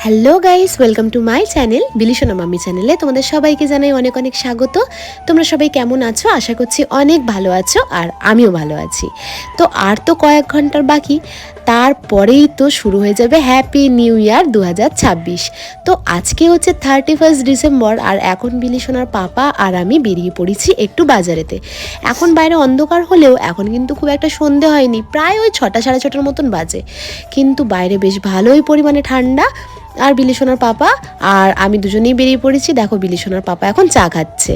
Hello guys, welcome to my channel বিলিশনা mummy চ্যানেলে তোমাদের সবাইকে জানাই অনেক অনেক স্বাগত। তোমরা সবাই কেমন আছো? আশা করছি অনেক ভালো আছো, আর আমিও ভালো আছি। তো আর তো কয়েক ঘন্টার বাকি, তারপরেই তো শুরু হয়ে যাবে হ্যাপি নিউ ইয়ার 2026। তো আজকে হচ্ছে 31 ডিসেম্বর, আর এখন বিলিশনার পাপা আর আমি বেরিয়ে পড়েছি একটু বাজারেতে। এখন বাইরে অন্ধকার হলেও এখন কিন্তু খুব একটা সন্ধে হয়নি, প্রায় ওই 6টা সাড়ে 6টার মতন বাজে, কিন্তু বাইরে বেশ ভালোই পরিমাণে ঠান্ডা। আর বিলিশনার পাপা আর আমি দুজনেই বেরিয়ে পড়েছি। দেখো, বিলিশনার পাপা এখন চা খাচ্ছে।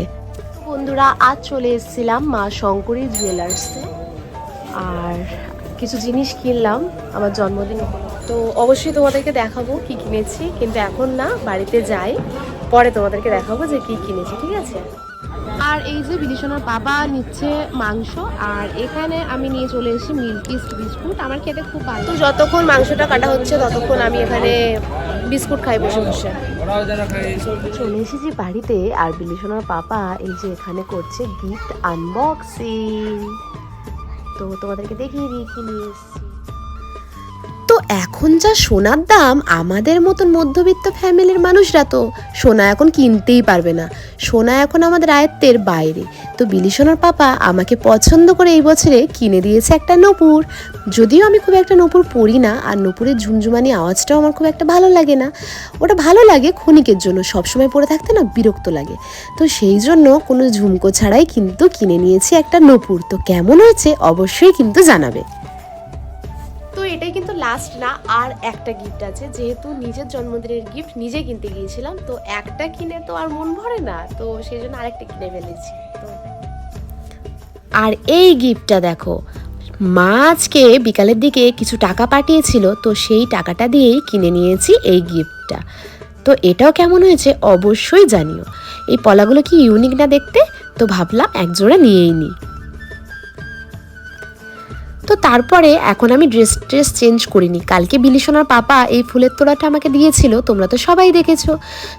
বন্ধুরা, আজ চলে এসেছিলাম মা শঙ্করী জুয়েলার্সে, আর কিছু জিনিস কিনলাম আমার জন্মদিন উপলক্ষে। তো অবশ্যই তোমাদেরকে দেখাবো কি কিনেছি, কিন্তু এখন না, বাড়িতে যাই, পরে তোমাদেরকে দেখাবো যে কি কিনেছি, ঠিক আছে? আর এই যে বিলিশনার বাবা নিচ্ছে মাংস, আর এখানে আমি নিয়ে চলে এসেছি মিল্কিস্ট বিস্কুট। আমার খেতে খুব ভালো। তো যতক্ষণ মাংসটা কাটা হচ্ছে ততক্ষণ আমি এখানে বিস্কুট খাই বসে বসে। চলে এসেছি বাড়িতে, আর বিলিশনার পাপা এই যে এখানে করছে গিফট আনবক্সিং। তো তোমাদেরকে দেখিয়ে দিই কি নিয়ে এসেছি। তো এখন যা সোনার দাম, আমাদের মতন মধ্যবিত্ত ফ্যামিলির মানুষরা তো সোনা এখন কিনতেই পারবে না। সোনা এখন আমাদের আয়ত্তের বাইরে। তো বিলিশনার পাপা আমাকে পছন্দ করে এই বছরে কিনে দিয়েছে একটা নূপুর। যদিও আমি খুব একটা নূপুর পরি না, আর নূপুরের ঝুমঝুমানি আওয়াজটাও আমার খুব একটা ভালো লাগে না। ওটা ভালো লাগে ক্ষণিকের জন্য, সবসময় পরে থাকতে না বিরক্ত লাগে। তো সেই জন্য কোনো ঝুমকো ছাড়াই কিন্তু কিনে নিয়েছি একটা নূপুর। তো কেমন হয়েছে অবশ্যই কিন্তু জানাবে। তো এটাই কিন্তু লাস্ট না, আর একটা গিফট আছে। যেহেতু নিজের জন্মদিনের গিফট নিজে কিনতে গিয়েছিলাম, তো একটা কিনে তো আর মন ভরে না, তো সেই জন্য আরেকটা কিনে ফেলেছি। তো আর এই গিফটটা দেখো, মা আজকে বিকালের দিকে কিছু টাকা পাঠিয়েছিল, তো সেই টাকাটা দিয়েই কিনে নিয়েছি এই গিফটটা। তো এটাও কেমন হয়েছে অবশ্যই জানিও। এই পলাগুলো কি ইউনিক না দেখতে, তো ভাবলাম একজোড়া নিয়েই নিই। তো তারপরে এখন আমি ড্রেস চেঞ্জ করিনি। কালকে বিলিশনার পাপা এই ফুলের তোড়াটা আমাকে দিয়েছিল, তোমরা তো সবাই দেখেছো।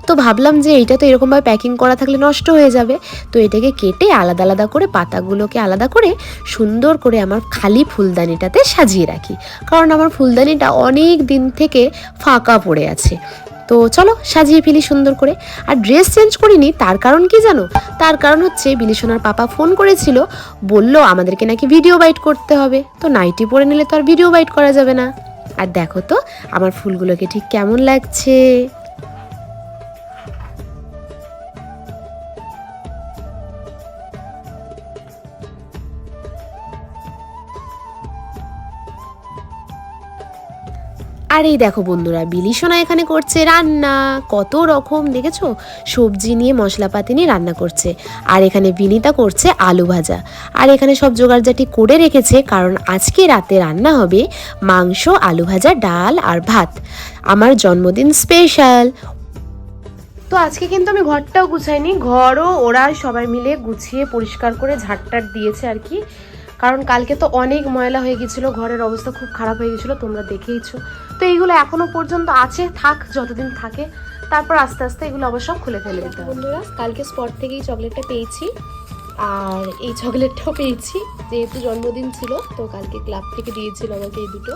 তো ভাবলাম যে এইটা তো এরকমভাবে প্যাকিং করা থাকলে নষ্ট হয়ে যাবে, তো এটাকে কেটে আলাদা আলাদা করে, পাতাগুলোকে আলাদা করে সুন্দর করে আমার খালি ফুলদানিটাতে সাজিয়ে রাখি, কারণ আমার ফুলদানিটা অনেক দিন থেকে ফাঁকা পড়ে আছে। তো চলো সাজিয়ে ফেলি সুন্দর করে। আর ড্রেস চেঞ্জ করিনি, তার কারণ কি জানো? তার কারণ হচ্ছে বিলিশনার পাপা ফোন করেছিল, বলল আমাদেরকে নাকি ভিডিও বাইট করতে হবে। তো নাইটি পরে নিলে তো আর ভিডিও বাইট করা যাবে না। আর দেখো তো আমার ফুলগুলোকে ঠিক কেমন লাগছে। আর এই দেখো বন্ধুরা, বিলিশনা এখানে করছে রান্না। কত রকম দেখেছো, সবজি নিয়ে মশলাপাতি নিয়ে রান্না করছে। আর এখানে বিনিতা করছে আলু ভাজা। আর এখানে সব জোগাড়জাটি করে রেখেছে, কারণ আজকে রাতে রান্না হবে মাংস, আলু ভাজা, ডাল আর ভাত, আমার জন্মদিন স্পেশাল। তো আজকে কিন্তু আমি ঘরটাও গুছাইনি, ঘরও ওরা সবাই মিলে গুছিয়ে পরিষ্কার করে ঝাড়টার দিয়েছে আর কি। কারণ কালকে তো অনেক ময়লা হয়ে গেছিলো, ঘরের অবস্থা খুব খারাপ হয়ে গেছিলো, তোমরা দেখেইছো। তো এইগুলো এখনো পর্যন্ত আছে, থাক যতদিন থাকে, তারপর আস্তে আস্তে এগুলো আবার সব খুলে ফেলে দিতে হবে। বন্ধুরা, কালকে স্পট থেকেই চকলেটটা পেয়েছি, আর এই চকলেটটাও পেয়েছি, যেহেতু জন্মদিন ছিল, তো কালকে ক্লাব থেকে দিয়েছিল আমাকে এই দুটো।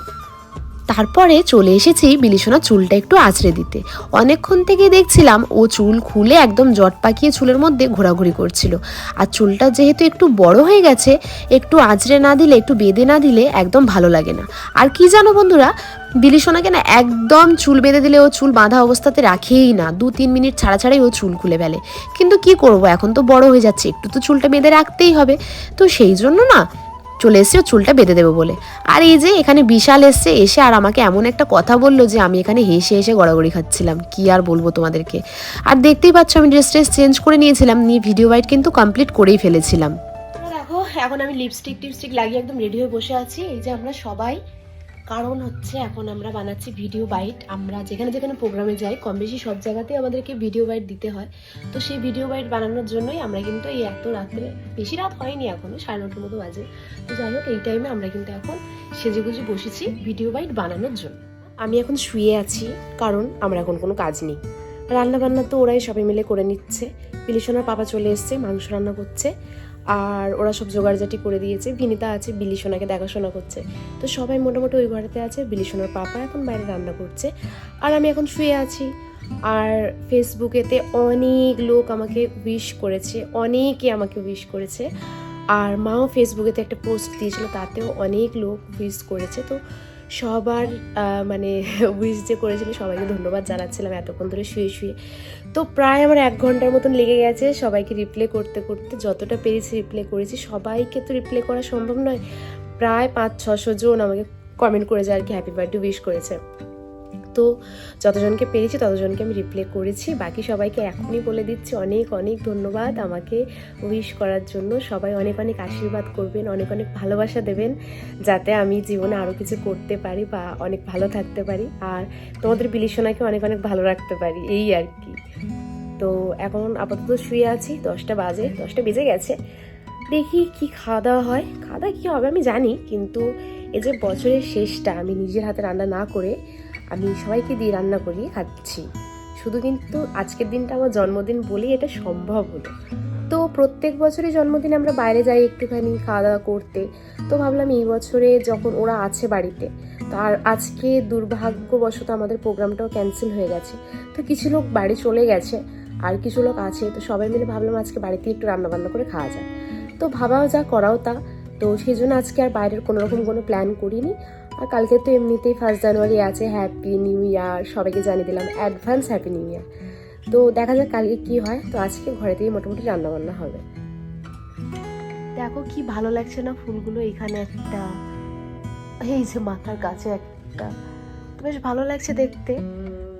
তারপরে চলে এসেছি বিলিশনা চুলটা একটু আঁচড়ে দিতে। অনেকক্ষণ থেকে দেখছিলাম ও চুল খুলে একদম জট পাকিয়ে চুলের মধ্যে ঘোরাঘুরি করছিল। আর চুলটা যেহেতু একটু বড় হয়ে গেছে, একটু আঁচড়ে না দিলে, একটু বেঁধে না দিলে একদম ভালো লাগে না। আর কি জানো বন্ধুরা, বিলিশনাকে না একদম চুল বেঁধে দিলে ও চুল বাঁধা অবস্থাতে রাখেই না, 2-3 মিনিট ছাড়া ছাড়াই ও চুল খুলে ফেলে। কিন্তু কি করব, এখন তো বড় হয়ে যাচ্ছে, একটু তো চুলটা বেঁধে রাখতেই হবে। তো সেই জন্য না চলে এসে চুলটা বেঁধে দেবো বলে। আর এই যে এখানে বিশাল এসে আর আমাকে এমন একটা কথা বললো যে আমি এখানে হেসে হেসে গড়াগড়ি খাচ্ছিলাম, কি আর বলবো তোমাদেরকে। আর দেখতেই পাচ্ছ আমি ড্রেস চেঞ্জ করে নিয়েছিলাম, নিয়ে ভিডিও বাইট কিন্তু কমপ্লিট করেই ফেলেছিলাম। দেখো এখন আমি লিপস্টিক লাগিয়ে একদম রেডি হয়ে বসে আছি, এই যে আমরা সবাই। কারণ হচ্ছে এখন আমরা বানাচ্ছি ভিডিও বাইট। আমরা যেখানে যেখানে প্রোগ্রামে যাই, কম বেশি সব জায়গাতেই আমাদেরকে ভিডিও বাইট দিতে হয়। তো সেই ভিডিও বাইট বানানোর জন্যই আমরা কিন্তু এই এত রাত্রে, বেশি রাত হয়নি এখনো, 9:30 মতো বাজে। তো যাই হোক, এই টাইমে আমরা কিন্তু এখন সেজেগুজে বসেছি ভিডিও বাইট বানানোর জন্য। আমি এখন শুয়ে আছি, কারণ আমার এখন কোনো কাজ নেই। রান্না বান্না তো ওরাই সবাই মিলে করে নিচ্ছে। বিলিশোনার পাপা চলে এসছে, মাংস রান্না করছে, আর ওরা সব জোগাড়জাটি করে দিয়েছে। বিনিতা আছে, বিলিশোনাকে দেখাশোনা করছে। তো সবাই মোটামুটি ওই ঘরেতে আছে। বিলিশোনার পাপা এখন বাইরে রান্না করছে, আর আমি এখন শুয়ে আছি। আর ফেসবুকেতে অনেক লোক আমাকে উইশ করেছে, অনেকে আমাকে উইশ করেছে। আর মাও ফেসবুকেতে একটা পোস্ট দিয়েছিল, তাতেও অনেক লোক উইশ করেছে। তো সবার মানে উইশ যে করেছিল সবাইকে ধন্যবাদ জানাচ্ছিলাম এতক্ষণ ধরে শুয়ে শুয়ে। তো প্রায় আমার 1 ঘন্টার মতন লেগে গেছে সবাইকে রিপ্লে করতে করতে। যতটা পেরেছি রিপ্লে করেছি, সবাইকে তো রিপ্লে করা সম্ভব নয়। প্রায় 500-600 জন আমাকে কমেন্ট করেছে আর কি, হ্যাপি বার্থডে উইশ করেছে। তো যতজনকে পেরেছি ততজনকে আমি রিপ্লে করেছি। বাকি সবাইকে এখনই বলে দিচ্ছি অনেক অনেক ধন্যবাদ আমাকে উইশ করার জন্য। সবাই অনেক অনেক আশীর্বাদ করবেন, অনেক অনেক ভালোবাসা দেবেন, যাতে আমি জীবনে আরও কিছু করতে পারি বা অনেক ভালো থাকতে পারি, আর তোমাদের বিলিশোনাকে অনেক অনেক ভালো রাখতে পারি, এই আর কি। তো এখন আপাতত শুয়ে আছি, 10টা বাজে, 10টা বেজে গেছে। দেখি কি খাওয়া দাওয়া হয়। খাওয়া দাওয়া কী হবে আমি জানি, কিন্তু এই যে বছরের শেষটা আমি নিজের হাতে রান্না না করে আমি সবাইকে দিয়ে রান্না করিয়ে খাচ্ছি শুধু, কিন্তু আজকের দিনটা আমার জন্মদিন বলেই এটা সম্ভব হলো। তো প্রত্যেক বছরই জন্মদিনে আমরা বাইরে যাই একটুখানি খাওয়া দাওয়া করতে। তো ভাবলাম এই বছরে যখন ওরা আছে বাড়িতে, তো আর আজকে দুর্ভাগ্যবশত আমাদের প্রোগ্রামটাও ক্যান্সেল হয়ে গেছে। তো কিছু লোক বাড়ি চলে গেছে আর কিছু লোক আছে, তো সবাই মিলে ভাবলাম আজকে বাড়িতে একটু রান্নাবান্না করে খাওয়া যায়। তো ভাবাও যা করাও তা। তো সেই জন্য আজকে আর বাইরের কোনোরকম কোনো প্ল্যান করিনি। আর কালকে তো এমনিতেই 1 জানুয়ারি আছে, হ্যাপি নিউ ইয়ার সবাইকে জানিয়ে দিলাম, অ্যাডভান্স হ্যাপি নিউ ইয়ার। তো দেখা যাক কালকে কি হয়। তো আজকে ঘরেতেই মোটামুটি রান্নাবান্না হবে। দেখো কি ভালো লাগছে না ফুলগুলো, এখানে একটা, এই যে মাথার কাছে একটা, তো বেশ ভালো লাগছে দেখতে।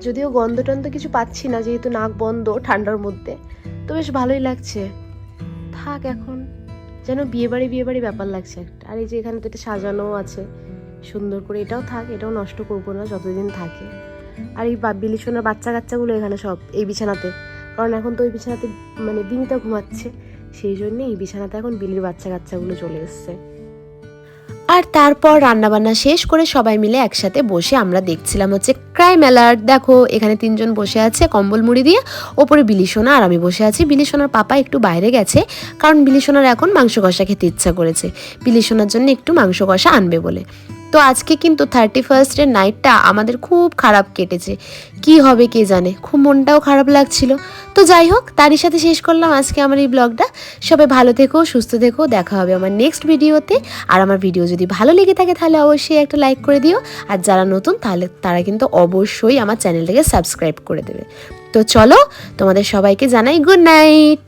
যদিও গন্ধ টন্ধ কিছু পাচ্ছি না, যেহেতু নাক বন্ধ ঠান্ডার মধ্যে, তো বেশ ভালোই লাগছে। থাক এখন, যেন বিয়েবাড়ি ব্যাপার লাগছে একটা। আর এই যে এখানে তো এটা সাজানো আছে সুন্দর করে, এটাও থাক, এটাও নষ্ট করবো না যতদিন থাকে। আর এই বিলিশোনার বাচ্চা কাচ্চাগুলো এখানে সব এই বিছানাতে, কারণ এখন তো ওই বিছানাতে মানে বিনিতা ঘুমাচ্ছে, সেই জন্যে এই বিছানাতে এখন বিলির বাচ্চা কাচ্চাগুলো চলে এসছে। আর তারপর রান্নাবান্না শেষ করে সবাই মিলে একসাথে বসে আমরা দেখছিলাম হচ্ছে ক্রাইম অ্যালার্ট। দেখো এখানে 3 জন বসে আছে কম্বল মুড়ি দিয়ে, ওপরে বিলিশোনা আর আমি বসে আছি। বিলিশোনার পাপা একটু বাইরে গেছে, কারণ বিলিশোনার এখন মাংস কষা খেতে ইচ্ছা করেছে, বিলিশোনার জন্য একটু মাংস কষা আনবে বলে। তো আজকে কিন্তু 31st নাইটটা আমাদের খুব খারাপ কেটেছে, কি হবে কে জানে, খুব মনটাও খারাপ লাগছিল। তো যাই হোক, তারই সাথে শেষ করলাম আজকে আমার এই ব্লগটা। সবাই ভালো থেকো, সুস্থ থেকো, দেখা হবে আমার নেক্সট ভিডিওতে। আর আমার ভিডিও যদি ভালো লেগে থাকে তাহলে অবশ্যই একটা লাইক করে দিও, আর যারা নতুন তাহলে তারা কিন্তু অবশ্যই আমার চ্যানেলটাকে সাবস্ক্রাইব করে দেবে। তো চলো, তোমাদের সবাইকে জানাই গুড নাইট।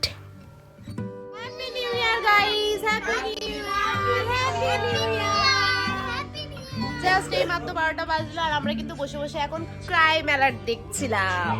জাস্ট এই মাত্র 12টা বাজলো আর আমরা কিন্তু বসে বসে এখন ক্রাইম অ্যালার্ট দেখছিলাম।